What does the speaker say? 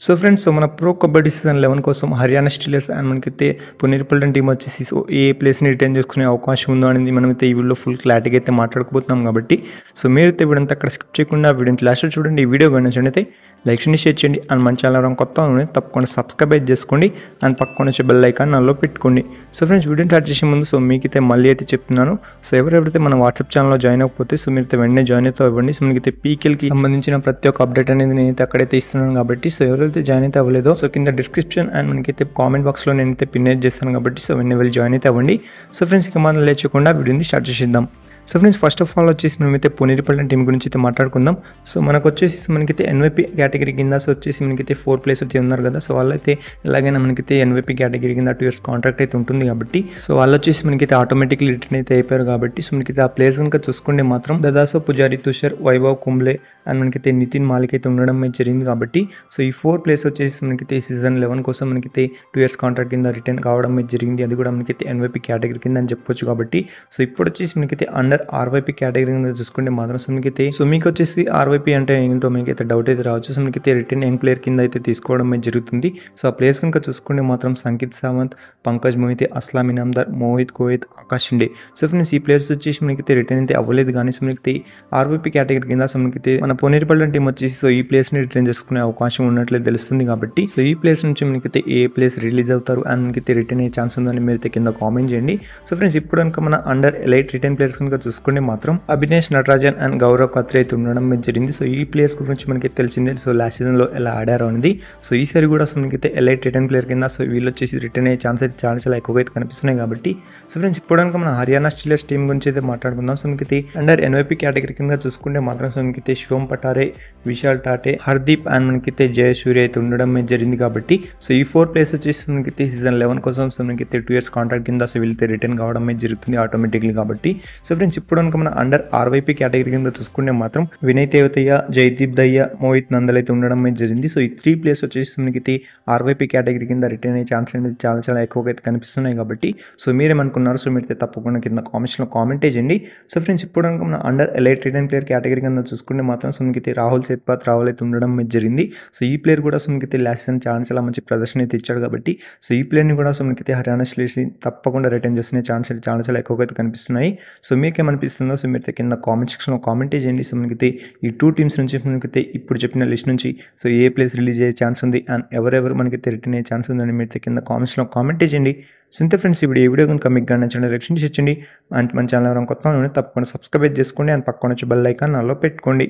So friends, మన pro kabaddi season 11 కోసం Haryana Steelers and మనకైతే పునేరిపల్టన్ టీం వచ్చేసి ఏ ప్లేస్ని రిటైన్ చేసుకునే అవకాశం ఉందో అనేది మనమైతే ఈ వీడియోలో ఫుల్ క్లారిటీగా అయితే మాట్లాడుకోబోతున్నాం. కాబట్టి మీరైతే వీడియోంతా అక్కడ స్కిప్ చేయకుండా వీడియోని లాస్ట్లో చూడండి. ఈ వీడియో నచ్చినట్లయితే లైక్ చేయండి, షేర్ చేయండి అండ్ మన ఛానల్ కొత్త తప్పకుండా సబ్స్క్రైబ్ చేసుకోండి అండ్ పక్కన వచ్చే బెల్ ఐకాన్ నల్లో పెట్టుకోండి. సో ఫ్రెండ్స్, వీడియోని స్టార్ట్ చేసే ముందు మీకైతే మళ్ళీ అయితే చెప్తున్నాను. సో ఎవరెవరైతే మన వాట్సాప్ ఛానల్లో జాయిన్ అవ్వకపోతే మీరైతే వెంటనే జాయిన్ అయితే అవ్వండి. సో మీకైతే పీకేల్కి సంబంధించిన ప్రతి ఒక్క అప్డేట్ అనేది నేనైతే అక్కడైతే ఇస్తున్నాను. కాబట్టి ఎవరైతే జాయిన్ అయితే అవ్వలేదో కింద డిస్క్రిప్షన్ అండ్ మనకైతే కామెంట్ బాక్స్లో నేనైతే పిన్ చేస్తాను. కాబట్టి వెంటనే వెళ్ళి జాయిన్ అయితే అవ్వండి. సో ఫ్రెండ్స్, ఇక మనం లేచకుండా వీడియోని స్టార్ట్ చేసేద్దాం. So friends, first of all వచ్చేసి మనమైతే పునేరిపల్టన్ టీం గురించి అయితే మాట్లాడుకుందాం. సో మనకు వచ్చేసి మనకైతే ఎన్వైపీ కేటగిరీ కింద వచ్చేసి మనకైతే 4 ప్లేయర్స్ అయితే ఉన్నారు కదా. సో వాళ్ళైతే ఎలాగైనా మనకైతే ఎన్వైపీ కేటగిరీ కింద 2 years కాంట్రాక్ట్ అయితే ఉంటుంది. కాబట్టి వాళ్ళు వచ్చేసి మనకైతే ఆటోమేటిక్లీ రిటర్న్ అయితే అయిపోయారు. కాబట్టి మనకైతే ఆ ప్లేయర్స్ కనుక చూసుకుంటే మాత్రం దాదాపు పుజారి, తుషార్, వైభవ్ కుంబ్లే అండ్ మనకైతే నితిన్ మాలిక్ అయితే ఉండడం జరిగింది. కాబట్టి ఈ 4 ప్లేయర్స్ వచ్చేసి మనకైతే సీజన్ 11 కోసం మనకైతే 2 years కాంట్రాక్ట్ కింద రిటర్న్ కావడం జరిగింది. అది కూడా మనకైతే ఎన్వైపీ కేటగిరీ కింద అని చెప్పొచ్చు. కాబట్టి ఇప్పుడు వచ్చేసి మనకైతే అండర్ ఆర్వైపీ కేటగిరీ చూసుకుంటే మాత్రం మీకు వచ్చేసి ఆర్వైపీ అంటే ఏంటో మీకైతే డౌట్ అయితే రావచ్చు. మనకైతే రిటర్న్ యంగ్ ప్లేయర్ కింద అయితే తీసుకోవడం జరుగుతుంది. సో ఆ ప్లేయర్స్ కనుక చూసుకుంటే మాత్రం సంకిత్ సావంత్, పంకజ్ మోహితే, అస్లాం ఇనామ్దార్, మోహిత్ కోహిత్, ఆకాష్ షిండే. సో ఫ్రెండ్స్, ఈ ప్లేయర్స్ వచ్చేసి మనకైతే రిటర్న్ అయితే అవ్వలేదు. కానీ మనకైతే ఆర్వైపీ కేటగిరీ కింద మనకైతే మన పునేరిపల్టన్ టీం వచ్చేసి ఈ ప్లేయర్స్ ని రిటర్న్ చేసుకునే అవకాశం ఉన్నట్లే తెలుస్తుంది. కాబట్టి ఈ ప్లేయర్స్ నుంచి మనకైతే ఏ ప్లేయర్స్ రిలీజ్ అవుతారు అండ్ మనకైతే రిటర్న్ అయ్యే ఛాన్స్ ఉందని మీరైతే కింద కామెంట్ చేయండి. సో ఫ్రెండ్స్, ఇప్పుడు కనుక మన అండర్ ఎలైట్ రిటర్న్ ప్లేయర్స్ కనుక చూసుకుంటే మాత్రం అభినేష్ నటరాజన్ అండ్ గౌరవ్ ఖత్రే అయితే ఉండడం జరిగింది. సో ఈ ప్లేయర్స్ గురించి మనకి తెలిసిందే. సో లాస్ట్ సీజన్ లో ఎలా ఆడారో అనేది. సో ఈసారి కూడా మనకైతే ఎలైట్ రిటర్న్ ప్లేయర్ కింద వీళ్ళు వచ్చేసి రిటర్న్ అయ్యే ఛాన్స్ అయితే చాలా ఎక్కువగా అయితే కనిపిస్తున్నాయి. కాబట్టి సో ఫ్రెండ్స్, ఇప్పుడు కనుక మన హర్యానా స్టీలర్స్ టీం గురించి అయితే మాట్లాడుకుందాం. సో మనకైతే అండర్ ఎన్వైపీ కేటగిరీ కింద చూసుకుంటే మాత్రం మనకైతే శివం పటారే, విశాల్ టాటే, హర్దీప్ అండ్ మనకైతే జయసూర్య అయితే ఉండడం జరిగింది. కాబట్టి ఈ 4 ప్లేయర్స్ వచ్చేసి మనకైతే సీజన్ 11 కోసం మనకైతే 2 years కాంట్రాక్ట్ కింద వీళ్ళైతే రిటర్న్ కావడం జరుగుతుంది ఆటోమేటిక్లీ. కాబట్టి సో ఫ్రెండ్స్, ఇప్పుడు కనుక మన అండర్ ఆర్వైపీ కేటగిరీ కింద చూసుకుంటే మాత్రం వినయ్ తేవతయ్య, జైదీప్ దయ్య, మోహిత్ నందల్ అయితే ఉండడం జరిగింది. సో ఈ 3 ప్లేయర్స్ వచ్చేసి మనకైతే ఆర్వైపీ కేటగిరీ కింద రిటర్న్ అయ్యే ఛాన్స్ అనేది చాలా ఎక్కువగా అయితే కనిపిస్తున్నాయి. కాబట్టి సో మీరేమనుకున్నారు? సో మీరైతే తప్పకుండా కింద కామెంట్స్లో కామెంట్ చేయండి. సో ఫ్రెండ్స్, ఇప్పుడు కనుక మన under elite return player category కింద చూసుకుంటే మాత్రం మనకైతే రాహుల్ సేత్పాత్ అయితే ఉండడం జరిగింది. సో ఈ ప్లేయర్ కూడా మనకైతే లాస్ట్ సీజన్ చాలా మంచి ప్రదర్శన అయితే ఇచ్చాడు. కాబట్టి సో ఈ ప్లేయర్ని కూడా మనకైతే హర్యానా స్టీలర్స్ తప్పకుండా రిటర్న్ చేసుకునే ఛాన్స్ అయితే చాలా ఎక్కువగా అయితే కనిపిస్తున్నాయి. సో మీకేమనిపిస్తుందో సో మీరైతే కింద కామెంట్ సెక్షన్లో కామెంట్ చేయండి. సో మనకైతే ఈ 2 టీమ్స్ నుంచి మనకైతే ఇప్పుడు చెప్పిన లిస్ట్ నుంచి సో ఏ ప్లేస్ రిలీజ్ అయ్యే ఛాన్స్ ఉంది అండ్ ఎవరెవరు మనకైతే రిటర్న్ అయ్యే ఛాన్స్ ఉందని మీరైతే కింద కామెంట్స్లో కామెంట్ చేయండి. సో ఇంతే ఫ్రెండ్స్, ఈ వీడియో కనుక మీకు నచ్చినట్లయితే లైక్ చేయండి, షేర్ చేయండి అండ్ మన ఛానల్ కొత్త తప్పకుండా సబ్స్క్రైబ్ చేసుకోండి అండ్ పక్కన వచ్చి బెల్ ఐకాన్ నల్లో పెట్టుకోండి.